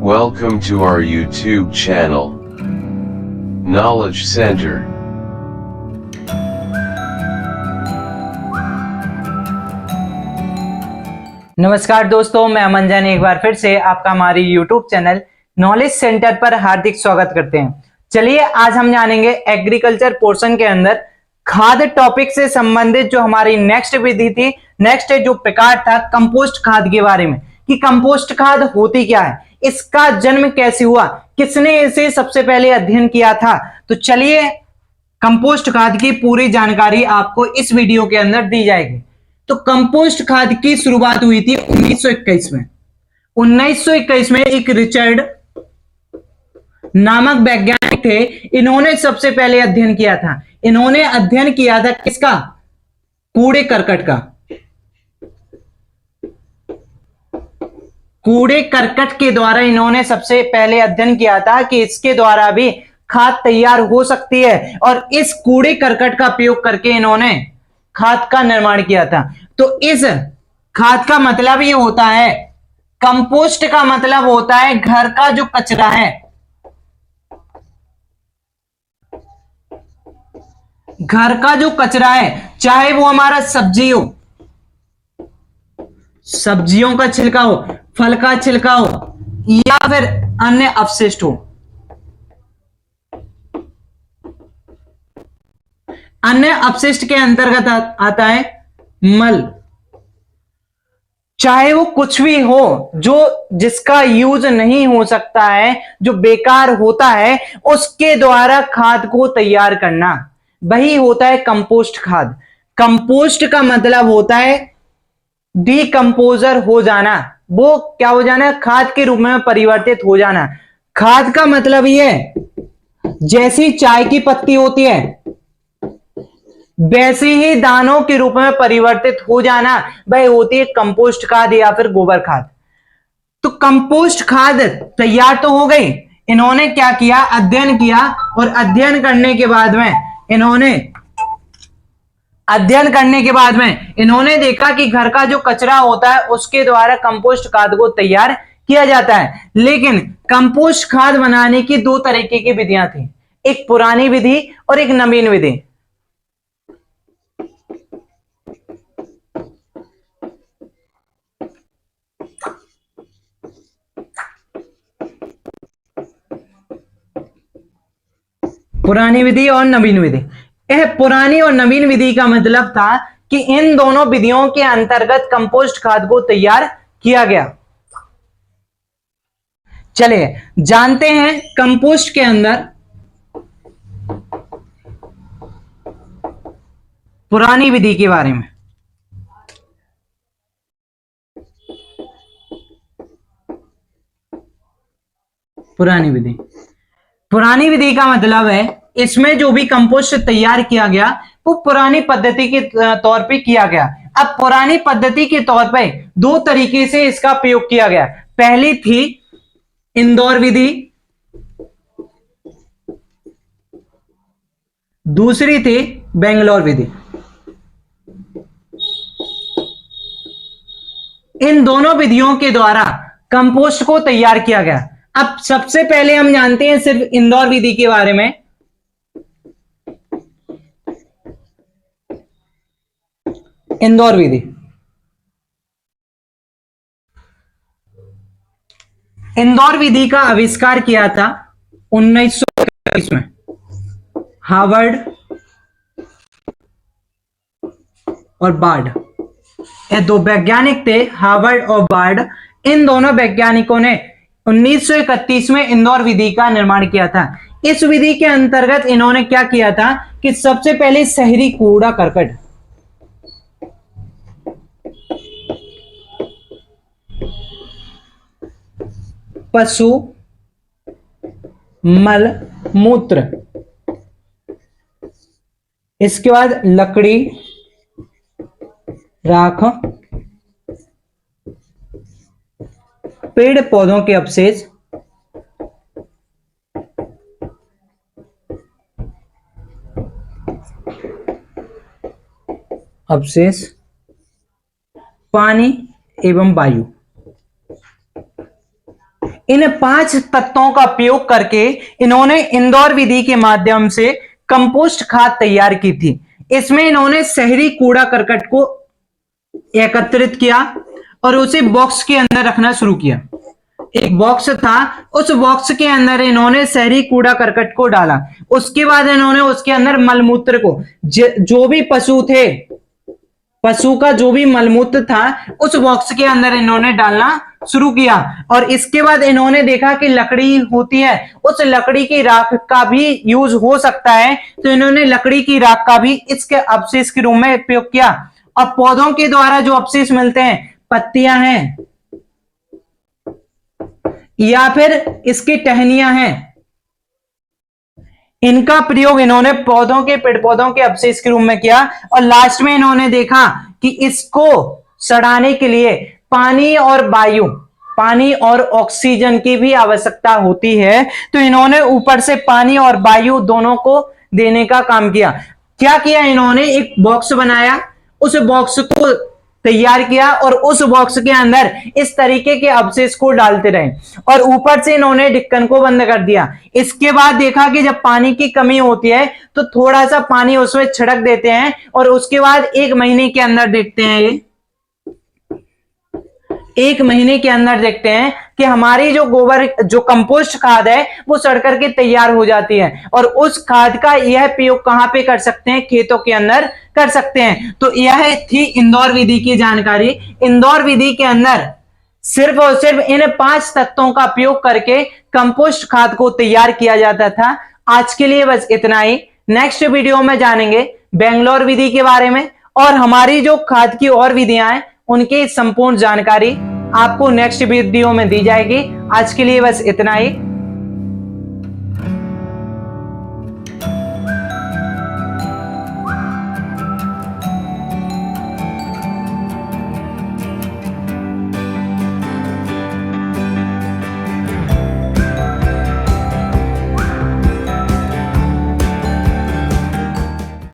Welcome to our YouTube channel, Knowledge Center. नमस्कार दोस्तों, मैं अमन जैन एक बार फिर से आपका हमारी YouTube चैनल नॉलेज सेंटर पर हार्दिक स्वागत करते हैं। चलिए आज हम जानेंगे एग्रीकल्चर पोर्शन के अंदर खाद टॉपिक से संबंधित जो हमारी नेक्स्ट विधि थी, नेक्स्ट जो प्रकार था कंपोस्ट खाद के बारे में कि कंपोस्ट खाद होती क्या है, इसका जन्म कैसे हुआ, किसने इसे सबसे पहले अध्ययन किया था। तो चलिए कंपोस्ट खाद की पूरी जानकारी आपको इस वीडियो के अंदर दी जाएगी। तो कंपोस्ट खाद की शुरुआत हुई थी 1921 में। 1921 में एक रिचर्ड नामक वैज्ञानिक थे, इन्होंने सबसे पहले अध्ययन किया था। इन्होंने अध्ययन किया था किसका? कूड़े करकट का। कूड़े करकट के द्वारा इन्होंने सबसे पहले अध्ययन किया था कि इसके द्वारा भी खाद तैयार हो सकती है, और इस कूड़े करकट का उपयोग करके इन्होंने खाद का निर्माण किया था। तो इस खाद का मतलब ये होता है, कंपोस्ट का मतलब होता है घर का जो कचरा है, घर का जो कचरा है, चाहे वो हमारा सब्जी हो, सब्जियों का छिलका हो, फल का छिलका हो, या फिर अन्य अपशिष्ट हो। अन्य अपशिष्ट के अंतर्गत आता है मल, चाहे वो कुछ भी हो जो जिसका यूज नहीं हो सकता है, जो बेकार होता है, उसके द्वारा खाद को तैयार करना, वही होता है कंपोस्ट खाद। कंपोस्ट का मतलब होता है डिकम्पोजर हो जाना, वो क्या हो जाना? खाद के रूप में परिवर्तित हो जाना। खाद का मतलब ये, जैसी चाय की पत्ती होती है वैसे ही दानों के रूप में परिवर्तित हो जाना, वह होती है कंपोस्ट खाद या फिर गोबर खाद। तो कंपोस्ट खाद तैयार तो हो गई, इन्होंने क्या किया? अध्ययन किया, और अध्ययन करने के बाद में इन्होंने देखा कि घर का जो कचरा होता है उसके द्वारा कंपोस्ट खाद को तैयार किया जाता है। लेकिन कंपोस्ट खाद बनाने की दो तरीके की विधियां थी, एक पुरानी विधि और एक नवीन विधि। पुरानी विधि और नवीन विधि। यह पुरानी और नवीन विधि का मतलब था कि इन दोनों विधियों के अंतर्गत कंपोस्ट खाद को तैयार किया गया। चलिए जानते हैं कंपोस्ट के अंदर पुरानी विधि के बारे में। पुरानी विधि का मतलब है इसमें जो भी कंपोस्ट तैयार किया गया वो पुरानी पद्धति के तौर पे किया गया। अब पुरानी पद्धति के तौर पे दो तरीके से इसका प्रयोग किया गया। पहली थी इंदौर विधि, दूसरी थी बेंगलोर विधि। इन दोनों विधियों के द्वारा कंपोस्ट को तैयार किया गया। अब सबसे पहले हम जानते हैं सिर्फ इंदौर विधि के बारे में। इंदौर विधि, इंदौर विधि का आविष्कार किया था 1921 में हार्वर्ड और बार्ड, ये दो वैज्ञानिक थे, हार्वर्ड और बार्ड। इन दोनों वैज्ञानिकों ने 1931 में इंदौर विधि का निर्माण किया था। इस विधि के अंतर्गत इन्होंने क्या किया था कि सबसे पहले शहरी कूड़ा करकट, पशु मल मूत्र, इसके बाद लकड़ी, राख, पेड़ पौधों के अवशेष, पानी एवं वायु, इन 5 तत्वों का उपयोग करके इन्होंने इंदौर विधि के माध्यम से कंपोस्ट खाद तैयार की थी। इसमें इन्होंने शहरी कूड़ा करकट को एकत्रित किया और उसे बॉक्स के अंदर रखना शुरू किया। एक बॉक्स था, उस बॉक्स के अंदर इन्होंने शहरी कूड़ा करकट को डाला। उसके बाद इन्होंने उसके अंदर मलमूत्र को, जो भी पशु थे, पशु का जो भी मलमूत्र था उस बॉक्स के अंदर इन्होंने डालना शुरू किया। और इसके बाद इन्होंने देखा कि लकड़ी होती है, उस लकड़ी की राख का भी यूज हो सकता है, तो इन्होंने लकड़ी की राख का भी इसके अवशेष के रूप में उपयोग किया। और पौधों के द्वारा जो अवशेष मिलते हैं, पत्तियां हैं या फिर इसकी टहनियां हैं, इनका प्रयोग इन्होंने पौधों के, पेड़ पौधों के अवशेष के रूप में किया। और लास्ट में इन्होंने देखा कि इसको सड़ाने के लिए पानी और वायु, पानी और ऑक्सीजन की भी आवश्यकता होती है, तो इन्होंने ऊपर से पानी और वायु दोनों को देने का काम किया। क्या किया इन्होंने, एक बॉक्स बनाया, उस बॉक्स को तैयार किया और उस बॉक्स के अंदर इस तरीके के अवशेष को डालते रहे और ऊपर से इन्होंने ढक्कन को बंद कर दिया। इसके बाद देखा कि जब पानी की कमी होती है तो थोड़ा सा पानी उसमें छिड़क देते हैं और उसके बाद 1 महीने के अंदर देखते हैं, ये 1 महीने के अंदर देखते हैं कि हमारी जो गोबर, जो कंपोस्ट खाद है वो सड़ करके तैयार हो जाती है। और उस खाद का यह प्रयोग कहां पे कर सकते हैं, खेतों के अंदर कर सकते हैं। तो यह थी इंदौर विधि की जानकारी। इंदौर विधि के अंदर सिर्फ और सिर्फ इन 5 तत्वों का उपयोग करके कंपोस्ट खाद को तैयार किया जाता था। आज के लिए बस इतना ही। नेक्स्ट वीडियो में जानेंगे बेंगलोर विधि के बारे में और हमारी जो खाद की और विधियां हैं उनकी संपूर्ण जानकारी आपको नेक्स्ट वीडियो में दी जाएगी। आज के लिए बस इतना ही।